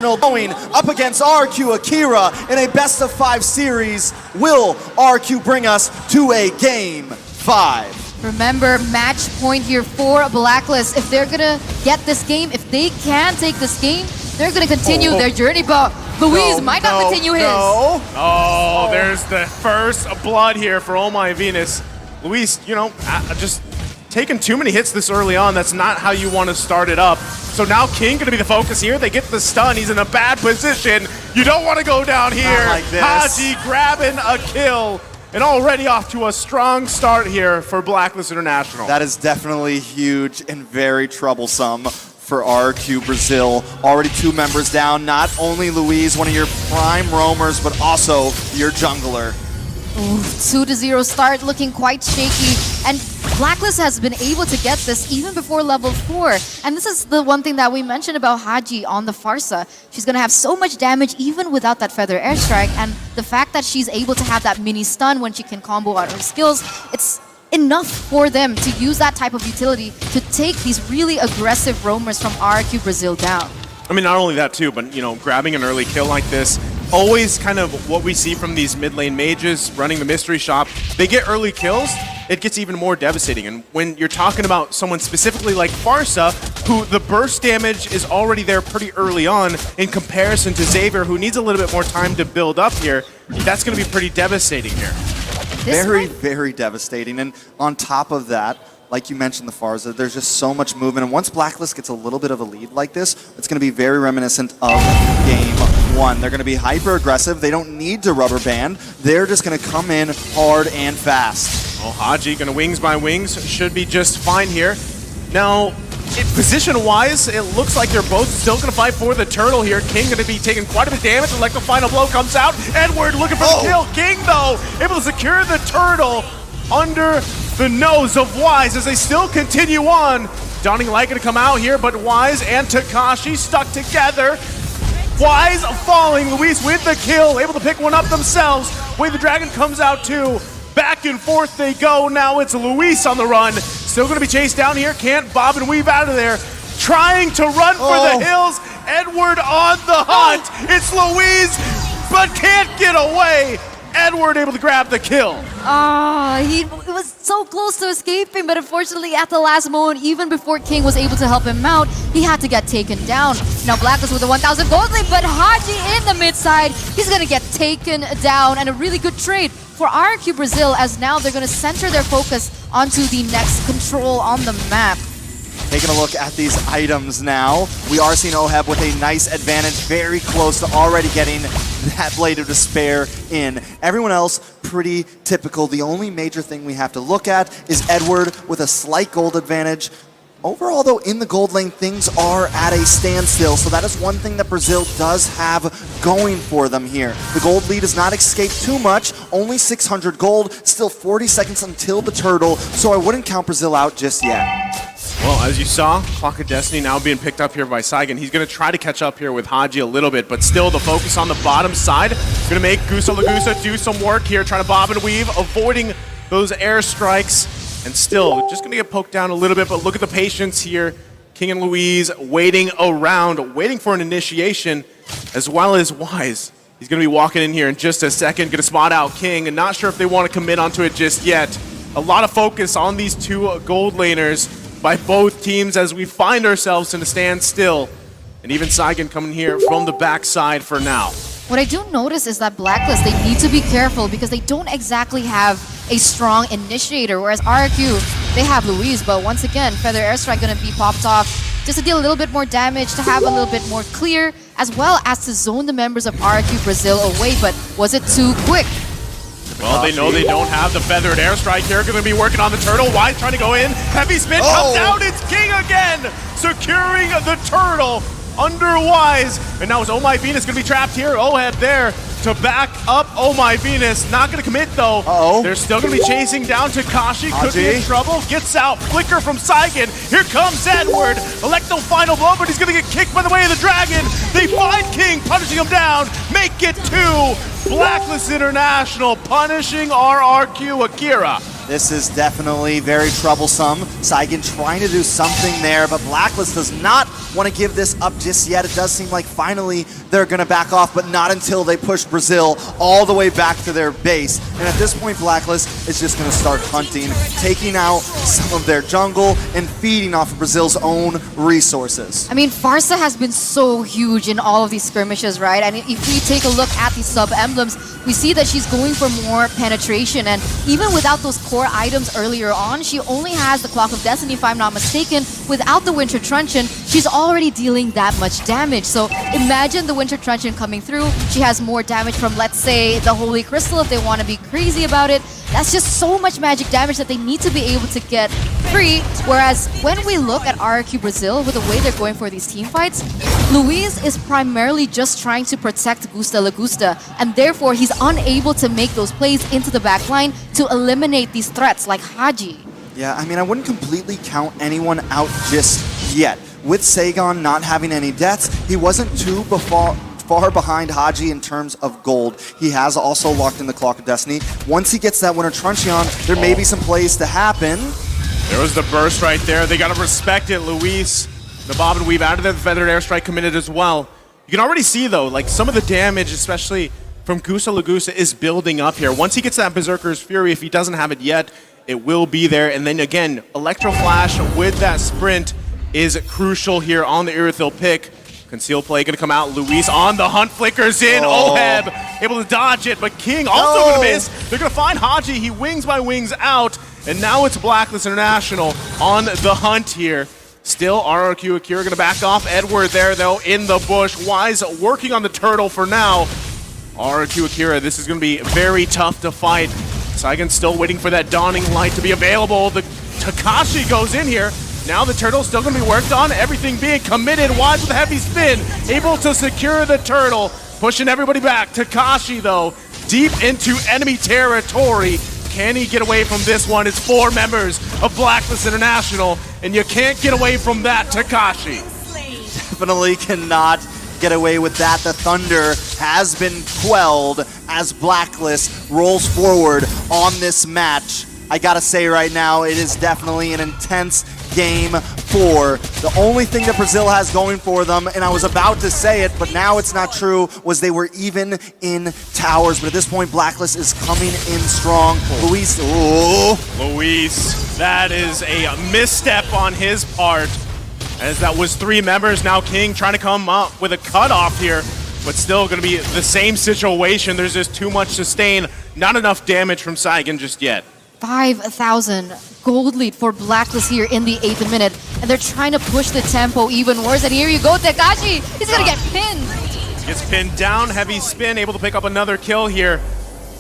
International going up against RRQ AKIRA in a best-of-5 series. Will RRQ bring us to a Game 5? Remember, match point here for Blacklist. If they're gonna get this game, if they can take this game, they're gonna continue their journey, but Luis might not continue his. Oh, there's the first blood here for Oh My Venus. Luis, you know, just taking too many hits this early on. That's not how you want to start it up. So now King gonna be the focus here. They get the stun. He's in a bad position. You don't want to go down here. Not like this. Haji grabbing a kill. And already off to a strong start here for Blacklist International. That is definitely huge and very troublesome for RRQ Brazil. Already 2 members down. Not only Luis, one of your prime roamers, but also your jungler. Ooh, 2-0 start, looking quite shaky. And Blacklist has been able to get this even before level 4. And this is the one thing that we mentioned about Haji on the Farsa. She's going to have so much damage even without that feather airstrike. And the fact that she's able to have that mini stun when she can combo out her skills, it's enough for them to use that type of utility to take these really aggressive roamers from RRQ Brazil down. I mean, not only that too, but you know, grabbing an early kill like this, always kind of what we see from these mid lane mages running the mystery shop. They get early kills, it gets even more devastating. And when you're talking about someone specifically like Farsa, who the burst damage is already there pretty early on in comparison to Xavier, who needs a little bit more time to build up here, that's going to be pretty devastating here. Very devastating. And on top of that, like you mentioned, the Farsa, there's just so much movement. And once Blacklist gets a little bit of a lead like this, it's going to be very reminiscent of Game 1. They're going to be hyper aggressive. They don't need to rubber band. They're just going to come in hard and fast. Oh, Haji going to wings by wings. Should be just fine here. Now, position-wise, it looks like they're both still going to fight for the turtle here. King going to be taking quite a bit of damage, and like the final blow comes out. Edward looking for the kill. King, though, able to secure the turtle under the nose of Wise as they still continue on. Dawning Light going to come out here, but Wise and Takashi stuck together. Wise falling, Luis with the kill, able to pick one up themselves. Way the Dragon comes out too. Back and forth they go. Now it's Luis on the run. Still going to be chased down here. Can't bob and weave out of there. Trying to run for the hills. Edward on the hunt. It's Luis, but can't get away. Edward able to grab the kill. He was so close to escaping, but unfortunately at the last moment, even before King was able to help him out, he had to get taken down. Now Blacklist with the 1,000 gold lead, but Haji in the mid side, he's gonna get taken down, and a really good trade for RRQ Brazil, as now they're gonna center their focus onto the next control on the map. Taking a look at these items now, we are seeing Oheb with a nice advantage, very close to already getting that Blade of Despair in. Everyone else, pretty typical. The only major thing we have to look at is Edward with a slight gold advantage. Overall, though, in the gold lane, things are at a standstill, so that is one thing that Brazil does have going for them here. The gold lead has not escaped too much, only 600 gold, still 40 seconds until the turtle, so I wouldn't count Brazil out just yet. Well, as you saw, Clock of Destiny now being picked up here by Saigon. He's going to try to catch up here with Haji a little bit, but still the focus on the bottom side. Going to make Gusa Lagusa do some work here, trying to bob and weave, avoiding those airstrikes, and still just going to get poked down a little bit, but look at the patience here. King and Louise waiting around, waiting for an initiation, as well as Wise. He's going to be walking in here in just a second, going to spot out King, and not sure if they want to commit onto it just yet. A lot of focus on these two gold laners by both teams as we find ourselves in a standstill. And even Saigon coming here from the backside for now. What I do notice is that Blacklist, they need to be careful because they don't exactly have a strong initiator, whereas RRQ, they have Louise, but once again, Feather Airstrike gonna be popped off just to deal a little bit more damage, to have a little bit more clear, as well as to zone the members of RRQ Brazil away, but was it too quick? Well, they know they don't have the feathered airstrike here. Going to be working on the turtle. Wise trying to go in. Heavy spin comes out. It's King again, securing the turtle under Wise. And now it's Oh My Venus going to be trapped here. Oheb there to back up Oh My Venus. Not going to commit though. They're still going to be chasing down Takashi. Could be in trouble. Gets out. Flicker from Saigon. Here comes Edward. Electo final blow, but he's going to get kicked by the way of the dragon. They find King, punishing him down. Make it 2. Blacklist International punishing RRQ AKIRA. This is definitely very troublesome. Saigon trying to do something there, but BLACKLIST does not want to give this up just yet. It does seem like finally they're going to back off, but not until they push Brazil all the way back to their base. And at this point, BLACKLIST is just going to start hunting, taking out some of their jungle and feeding off of Brazil's own resources. I mean, Farsa has been so huge in all of these skirmishes, right? And if we take a look at the sub-emblems, we see that she's going for more penetration. And even without those core items earlier on, she only has the Clock of Destiny, if I'm not mistaken. Without the Winter Truncheon, she's already dealing that much damage. So imagine the Winter Truncheon coming through. She has more damage from, let's say, the Holy Crystal if they want to be crazy about it. That's just so much magic damage that they need to be able to get free. Whereas when we look at RRQ Brazil, with the way they're going for these team fights, Luis is primarily just trying to protect Gusta Lagusta, and therefore he's unable to make those plays into the backline to eliminate these threats like Haji. Yeah, I mean, I wouldn't completely count anyone out just yet. With Saigon not having any deaths, he wasn't too far behind Haji in terms of gold. He has also locked in the Clock of Destiny. Once he gets that Winter Truncheon, there may be some plays to happen. There was the burst right there. They got to respect it, Luis. The bob and weave out of the feathered airstrike committed as well. You can already see, though, like some of the damage, especially from Gusta Lagusta, is building up here. Once he gets that Berserker's Fury, if he doesn't have it yet, it will be there. And then again, Electro Flash with that sprint is crucial here on the Irithil pick. Conceal play gonna come out. Luis on the hunt, flickers in. Oheb able to dodge it, but King also gonna miss. They're gonna find Haji. He wings by wings out, and now it's BLACKLIST International on the hunt here. Still, RRQ AKIRA gonna back off. Edward there though in the bush. Wise working on the turtle for now. RRQ AKIRA, this is gonna be very tough to fight. Saigon's still waiting for that dawning light to be available. The Takashi goes in here. Now the turtle's still going to be worked on, everything being committed. Wise with a heavy spin, able to secure the turtle, pushing everybody back. Takashi, though, deep into enemy territory. Can he get away from this one? It's 4 members of BLACKLIST International, and you can't get away from that, Takashi. Definitely cannot get away with that. The thunder has been quelled as BLACKLIST rolls forward on this match. I gotta say right now, it is definitely an intense game 4. The only thing that Brazil has going for them, and I was about to say it, but now it's not true, was they were even in towers. But at this point, BLACKLIST is coming in strong. Luis, Luis, that is a misstep on his part, as that was 3 members. Now King trying to come up with a cutoff here, but still going to be the same situation. There's just too much sustain, not enough damage from Saigon just yet. 5,000 gold lead for BLACKLIST here in the 8th minute, and they're trying to push the tempo even worse. And here you go, Takashi. He's gonna get pinned. Gets pinned down, heavy spin, able to pick up another kill here,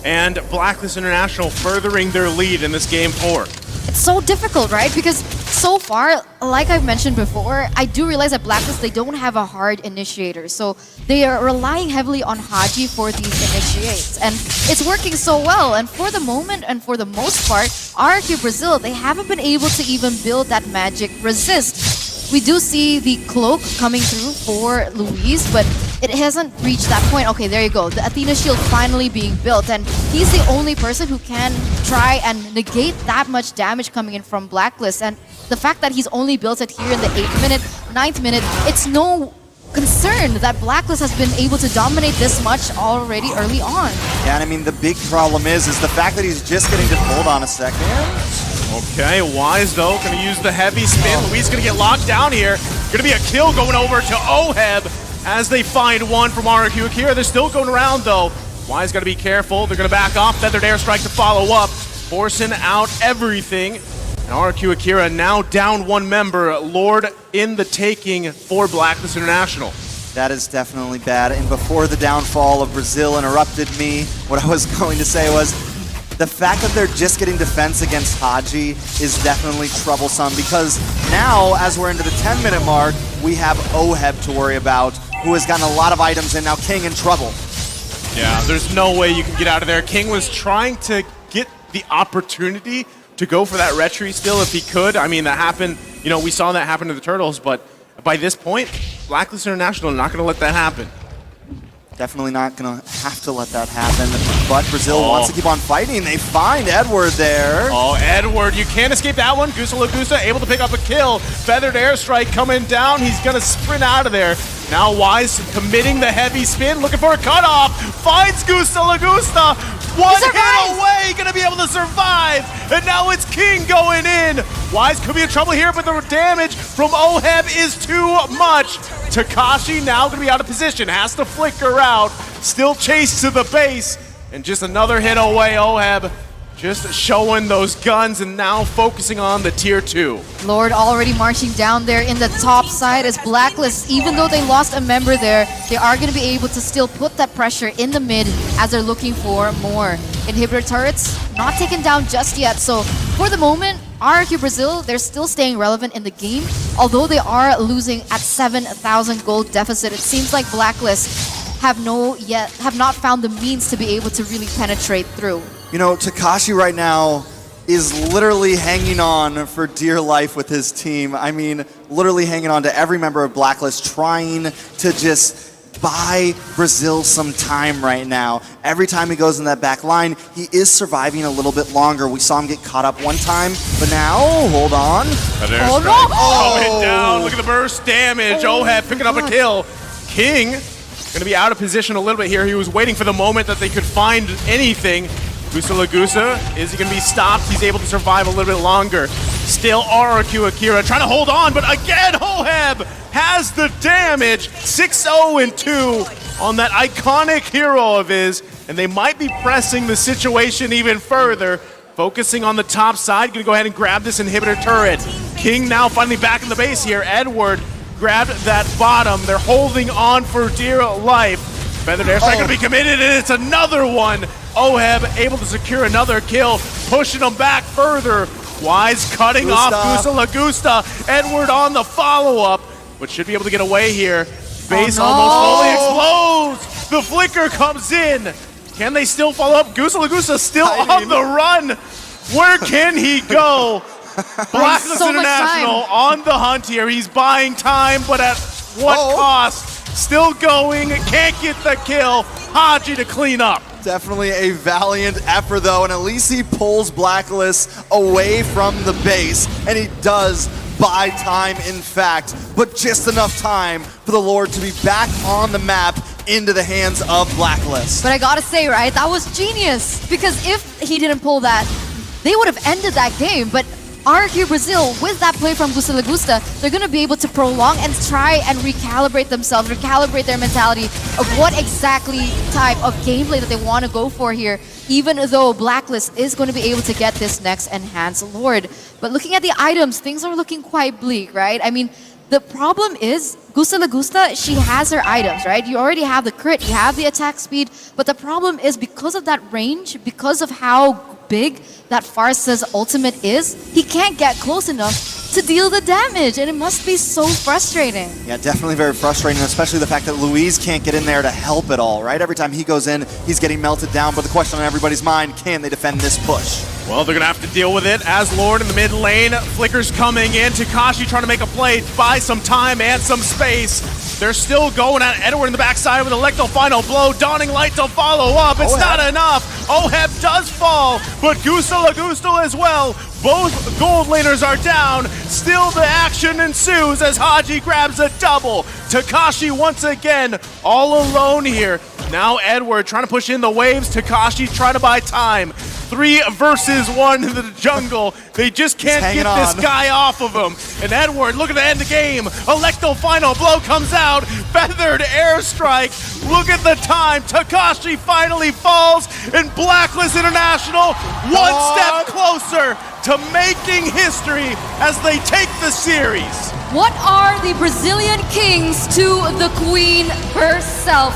and BLACKLIST International furthering their lead in this game 4. It's so difficult, right? Because so far, like I've mentioned before, I do realize that BLACKLIST, they don't have a hard initiator. So they are relying heavily on Haji for these initiates. And it's working so well. And for the moment, and for the most part, RRQ Brazil, they haven't been able to even build that magic resist. We do see the cloak coming through for Luis, but it hasn't reached that point. Okay, there you go. The Athena shield finally being built, and he's the only person who can try and negate that much damage coming in from BLACKLIST. And the fact that he's only built it here in the 8th minute, 9th minute, it's no concern that BLACKLIST has been able to dominate this much already early on. Yeah, and I mean, the big problem is the fact that he's just getting to hold on a second. Okay, Wise though, gonna use the heavy spin. Luis gonna get locked down here. Gonna be a kill going over to Oheb as they find one from RRQ AKIRA. They're still going around though. Wise gotta be careful. They're gonna back off. Feathered airstrike to follow up, forcing out everything. And RRQ AKIRA now down 1 member. Lord in the taking for BLACKLIST International. That is definitely bad. And before the downfall of Brazil interrupted me, what I was going to say was, the fact that they're just getting defense against Haji is definitely troublesome, because now, as we're into the 10-minute mark, we have Oheb to worry about, who has gotten a lot of items, and now King in trouble. Yeah, there's no way you can get out of there. King was trying to get the opportunity to go for that retreat still if he could. I mean, that happened, you know, we saw that happen to the Turtles, but by this point, BLACKLIST International are not going to let that happen. Definitely not going to have to let that happen. But Brazil wants to keep on fighting. They find Edward there. Oh, Edward, you can't escape that one. Gusa able to pick up a kill. Feathered airstrike coming down. He's going to sprint out of there. Now Wise committing the heavy spin, looking for a cutoff. Finds Gusa. One hit away, going to be able to survive. And now it's King going in. Wise could be in trouble here, but the damage from Oheb is too much. Takashi now going to be out of position, has to flicker out, still chased to the base, and just another hit away. Oheb just showing those guns and now focusing on the tier 2. Lord already marching down there in the top side as Blacklist, even though they lost a member there, they are going to be able to still put that pressure in the mid as they're looking for more. Inhibitor turrets not taken down just yet, so for the moment, RRQ Brazil, they're still staying relevant in the game, although they are losing at 7,000 gold deficit. It seems like Blacklist have not found the means to be able to really penetrate through. You know, Takashi right now is literally hanging on for dear life with his team. I mean, literally hanging on to every member of Blacklist, trying to just buy Brazil some time right now. Every time he goes in that back line, he is surviving a little bit longer. We saw him get caught up one time, but now, hold on. Oh no! Coming down, look at the burst damage. Oheb picking up a kill. King gonna be out of position a little bit here. He was waiting for the moment that they could find anything. Gusa, is he going to be stopped? He's able to survive a little bit longer. Still RRQ AKIRA trying to hold on, but again, Oheb has the damage. 6-0-2 on that iconic hero of his, and they might be pressing the situation even further. Focusing on the top side, going to go ahead and grab this inhibitor turret. King now finally back in the base here. Edward grabbed that bottom. They're holding on for dear life. Feathered airstrike going to be committed, and it's another one. Oheb able to secure another kill, pushing them back further. Wise cutting off Gusa. Edward on the follow-up, but should be able to get away here. Base almost fully explodes. The flicker comes in. Can they still follow up? Gusa still on the run. Where can he go? Blacklist so International on the hunt here. He's buying time, but at what cost? Still going, can't get the kill. Haji to clean up. Definitely a valiant effort though, and at least he pulls Blacklist away from the base, and he does buy time in fact, but just enough time for the Lord to be back on the map into the hands of Blacklist. But I gotta say, right, that was genius, because if he didn't pull that, they would have ended that game, but RRQ Brazil, with that play from Gusa, they're going to be able to prolong and try and recalibrate themselves, recalibrate their mentality of what exactly type of gameplay that they want to go for here, even though Blacklist is going to be able to get this next Enhanced Lord. But looking at the items, things are looking quite bleak, right? I mean, the problem is Gusa, she has her items, right? You already have the crit, you have the attack speed, but the problem is because of that range, because of how big that Farsa's ultimate is, he can't get close enough to deal the damage, and it must be so frustrating. Yeah, definitely very frustrating, especially the fact that Luis can't get in there to help at all, right? Every time he goes in, he's getting melted down, but the question on everybody's mind, can they defend this push? Well, they're going to have to deal with it as Lord in the mid lane. Flicker's coming in. Takashi trying to make a play, buy some time and some space. They're still going at Edward in the backside with Electro final blow. Dawning Light to follow up. It's not enough. Oheb does fall, but Gusa as well. Both gold laners are down. Still the action ensues as Haji grabs a double. Takashi once again all alone here. Now Edward trying to push in the waves. Takashi trying to buy time. 3 versus 1 in the jungle. They just can't get this guy off of him. And Edward looking to end the game. Electro final blow comes out. Feathered airstrike. Look at the time. Takashi finally falls. And Blacklist International one step closer to making history as they take the series. What are the Brazilian kings to the queen herself?